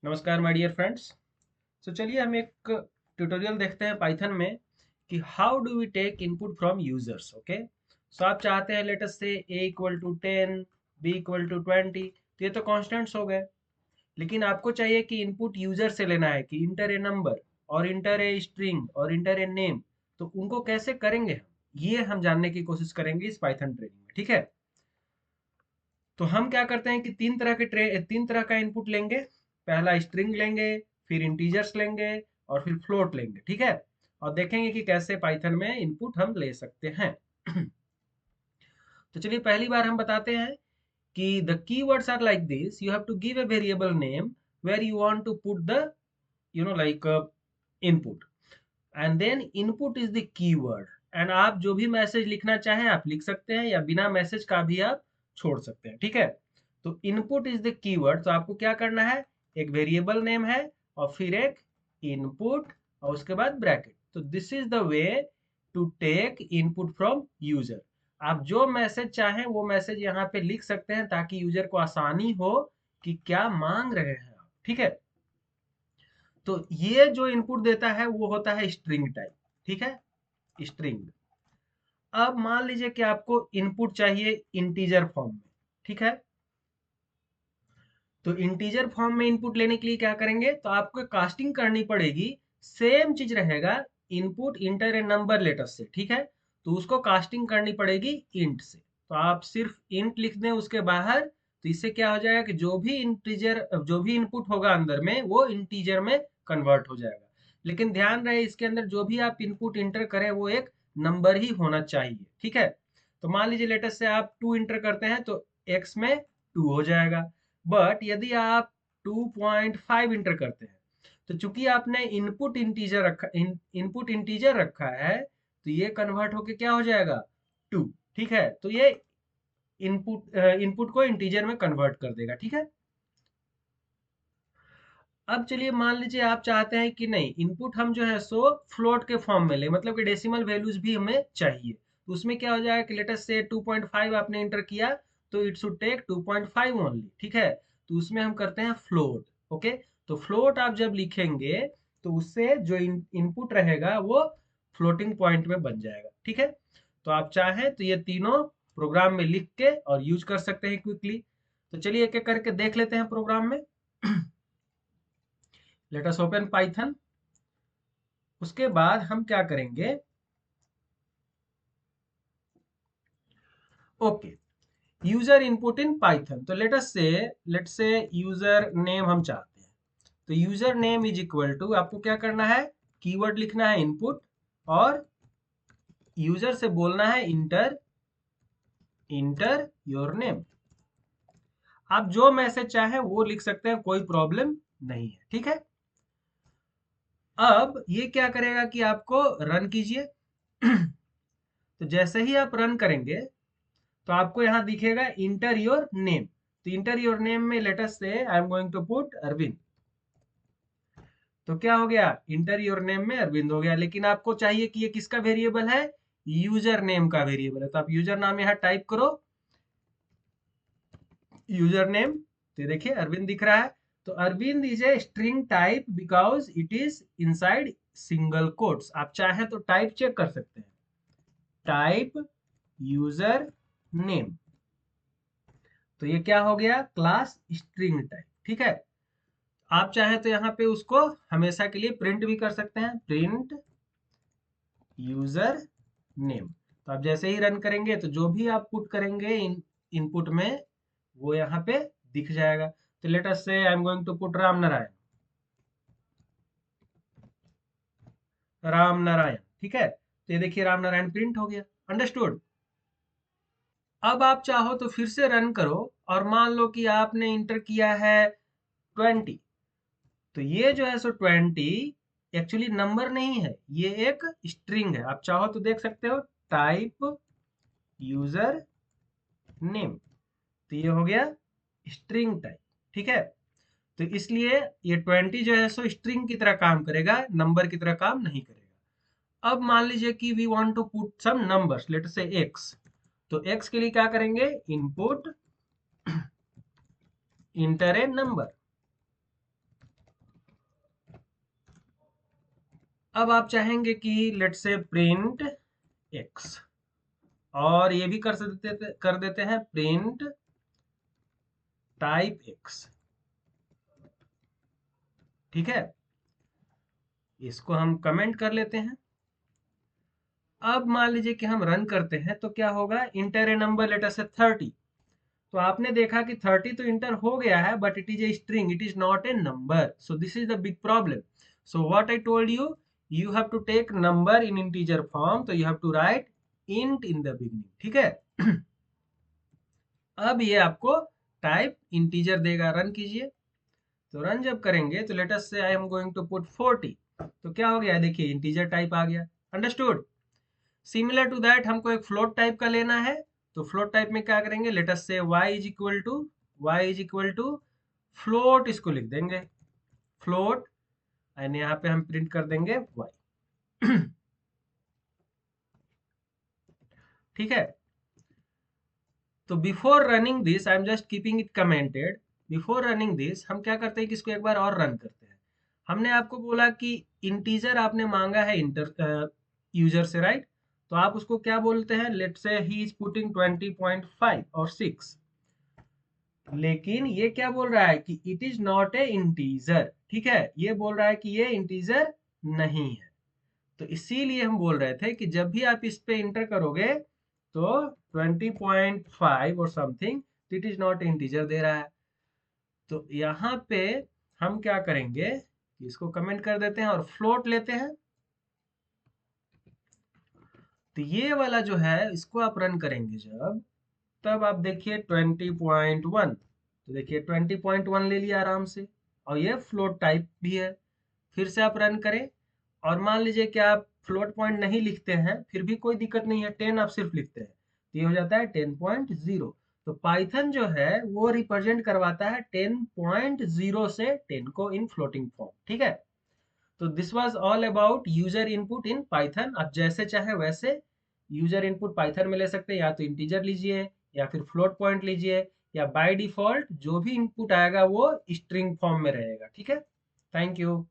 नमस्कार my dear friends. चलिए हम एक ट्यूटोरियल देखते हैं पाइथन में कि how do we take input from users. Okay, so आप चाहते हैं let us say a equal to 10, b equal to 20। तो ये तो कांस्टेंट्स हो गए, लेकिन आपको चाहिए कि इनपुट यूजर से लेना है कि इंटर ए नंबर और इंटर ए स्ट्रिंग और इंटर ए नेम। तो उनको कैसे करेंगे ये हम जानने की कोशिश करेंगे इस पाइथन ट्रेनिंग में। ठीक है, तो हम क्या करते हैं कि तीन तरह का इनपुट लेंगे। पहला स्ट्रिंग लेंगे, फिर इंटीजर्स लेंगे और फिर फ्लोट लेंगे। ठीक है, और देखेंगे कि कैसे पाइथन में इनपुट हम ले सकते हैं। तो चलिए पहली बार हम बताते हैं कि the keywords are like this. You have to give a variable name where you want to put the like input, and then input is the keyword. And आप जो भी मैसेज लिखना चाहें आप लिख सकते हैं, या बिना मैसेज का भी आप छोड़ सकते हैं। ठीक है, तो इनपुट इज द कीवर्ड। तो आपको क्या करना है, एक वेरिएबल नेम है और फिर एक इनपुट और उसके बाद ब्रैकेट। तो this is the way to take input from user. आप जो मैसेज चाहें वो मैसेज यहाँ पे लिख सकते हैं ताकि यूजर को आसानी हो कि क्या मांग रहे हैं आप। ठीक है, तो ये जो इनपुट देता है वो होता है स्ट्रिंग टाइप। ठीक है, स्ट्रिंग। अब मान लीजिए कि आपको इनपुट चाहिए इंटीजर फॉर्म में। ठीक है, तो इंटीजर फॉर्म में इनपुट लेने के लिए क्या करेंगे, तो आपको कास्टिंग करनी पड़ेगी। सेम चीज रहेगा, इनपुट इंटर ए नंबर लेटर से। ठीक है, तो उसको कास्टिंग करनी पड़ेगी इंट से। तो आप सिर्फ इंट लिख दें उसके बाहर, तो इससे क्या हो जाएगा कि जो भी इनपुट होगा अंदर में वो इंटीजर में कन्वर्ट हो जाएगा। लेकिन ध्यान रहे इसके अंदर जो भी आप इनपुट इंटर करें वो एक नंबर ही होना चाहिए। ठीक है, तो मान लीजिए लेटर से आप 2 इंटर करते हैं तो x में 2 हो जाएगा। बट यदि आप 2.5 इंटर करते हैं तो चूंकि आपने इनपुट इंटीजर रखा है तो ये कन्वर्ट होके क्या हो जाएगा, 2। ठीक है, तो ये इनपुट को इंटीजर में कन्वर्ट कर देगा। ठीक है, अब चलिए मान लीजिए आप चाहते हैं कि नहीं, इनपुट हम जो है सो फ्लोट के फॉर्म में ले, मतलब कि डेसिमल वैल्यूज भी हमें चाहिए। तो उसमें क्या हो जाएगा कि लेटर से 2.5 आपने इंटर किया तो इट शुड टेक 2.5 ओनली। ठीक है, तो उसमें हम करते हैं फ्लोट। ओके, तो फ्लोट आप जब लिखेंगे तो उससे जो इनपुट रहेगा वो फ्लोटिंग पॉइंट में बन जाएगा। ठीक है, तो आप चाहें तो ये तीनों प्रोग्राम में लिख के और यूज कर सकते हैं क्विकली। तो चलिए एक एक करके देख लेते हैं प्रोग्राम में। Let us open Python. उसके बाद हम क्या करेंगे, okay, user input in Python. तो लेट से यूजर नेम हम चाहते हैं। तो user name is equal to, आपको क्या करना है, कीवर्ड लिखना है इनपुट और यूजर से बोलना है इंटर इंटर योर नेम। आप जो मैसेज चाहे वो लिख सकते हैं, कोई प्रॉब्लम नहीं है। ठीक है, अब ये क्या करेगा कि आपको रन कीजिए। तो जैसे ही आप रन करेंगे तो आपको यहाँ दिखेगा इंटर योर नेम। तो इंटर योर नेम में let's say I am going to put Arvind. तो क्या हो गया, इंटर योर नेम में अरविंद हो गया। लेकिन आपको चाहिए कि ये किसका वेरिएबल है, यूजर नेम का वेरिएबल है। तो आप यूजर नाम यहाँ टाइप करो, यूजर नेम। तो देखिए अरविंद दिख रहा है। तो Arvind is a string type because it is inside single quotes. आप चाहें तो टाइप चेक कर सकते हैं, टाइप यूजर नेम। तो ये क्या हो गया, क्लास स्ट्रिंग टाइप। ठीक है, आप चाहे तो यहाँ पे उसको हमेशा के लिए प्रिंट भी कर सकते हैं, प्रिंट यूजर नेम। तो आप जैसे ही रन करेंगे तो जो भी आप पुट करेंगे इनपुट में वो यहाँ पे दिख जाएगा। तो let us say I am going to put Ram Narayan, Ram Narayan. ठीक है, तो ये देखिए राम नारायण प्रिंट हो गया। अंडरस्टूड। अब आप चाहो तो फिर से रन करो और मान लो कि आपने इंटर किया है 20। तो ये जो है सो 20 एक्चुअली नंबर नहीं है, ये एक स्ट्रिंग है। आप चाहो तो देख सकते हो, टाइप यूजर नेम। तो ये हो गया स्ट्रिंग टाइप। ठीक है, तो इसलिए ये 20 जो है सो स्ट्रिंग की तरह काम करेगा, नंबर की तरह काम नहीं करेगा। अब मान लीजिए कि we want to put some numbers, let say X. तो एक्स के लिए क्या करेंगे, इनपुट इंटर ए नंबर। अब आप चाहेंगे कि लेट से प्रिंट एक्स, और ये भी कर देते हैं प्रिंट टाइप एक्स। ठीक है, इसको हम कमेंट कर लेते हैं। अब मान लीजिए कि हम रन करते हैं तो क्या होगा, इंटर ए नंबर लेटर से 30। तो आपने देखा कि 30 तो इंटर हो गया है, but it is a string, it is not a number. So this is the big problem. So what I told you, you have to take number in integer form, तो you have to write int in the beginning. ठीक है। अब ये आपको type integer देगा। Run कीजिए। तो run जब करेंगे तो let us say I am going to put 40, तो क्या हो गया, देखिए इंटीजर टाइप आ गया। अंडरस्टूड। सिमिलर टू दैट हमको एक फ्लोट टाइप का लेना है। तो फ्लोट टाइप में क्या करेंगे, late us say y is equal to float, इसको लिख देंगे फ्लोट, एंड यहाँ पे हम प्रिंट कर देंगे y। ठीक है। तो before running this I am just keeping it commented. Before running this हम क्या करते हैं कि इसको एक बार और रन करते हैं। हमने आपको बोला कि इंटीजर आपने मांगा है इंटर यूजर से, राइट। तो आप उसको क्या बोलते हैं, लेट से ही इज पुटिंग 20.5 और 6, लेकिन ये क्या बोल रहा है कि it is not a integer. ठीक है, ये बोल रहा है कि ये इंटीजर नहीं है। तो इसीलिए हम बोल रहे थे कि जब भी आप इस पे इंटर करोगे तो 20.5 और समथिंग, तो इट इज नॉट इंटीजर दे रहा है। तो यहाँ पे हम क्या करेंगे, इसको कमेंट कर देते हैं और फ्लोट लेते हैं। तो ये वाला जो है इसको आप रन करेंगे जब, तब आप देखिए 20.1, तो देखिए 20.1 ले लिया आराम से, और ये फ्लोट टाइप भी है। फिर से आप रन करें, और मान लीजिए कि आप फ्लोट पॉइंट नहीं लिखते हैं, फिर भी कोई दिक्कत नहीं है, 10 आप सिर्फ लिखते हैं, तो ये हो जाता है 10.0। तो पाइथन जो है वो रिप्रेजेंट करवाता है 10.0 से 10 को इन फ्लोटिंग फॉर्म। ठीक है। तो this was all about user input in Python. आप जैसे चाहे वैसे यूजर इनपुट पाइथन में ले सकते हैं, या तो इंटीजर लीजिए या फिर फ्लोट पॉइंट लीजिए, या बाय डिफॉल्ट जो भी इनपुट आएगा वो स्ट्रिंग फॉर्म में रहेगा। ठीक है। Thank you.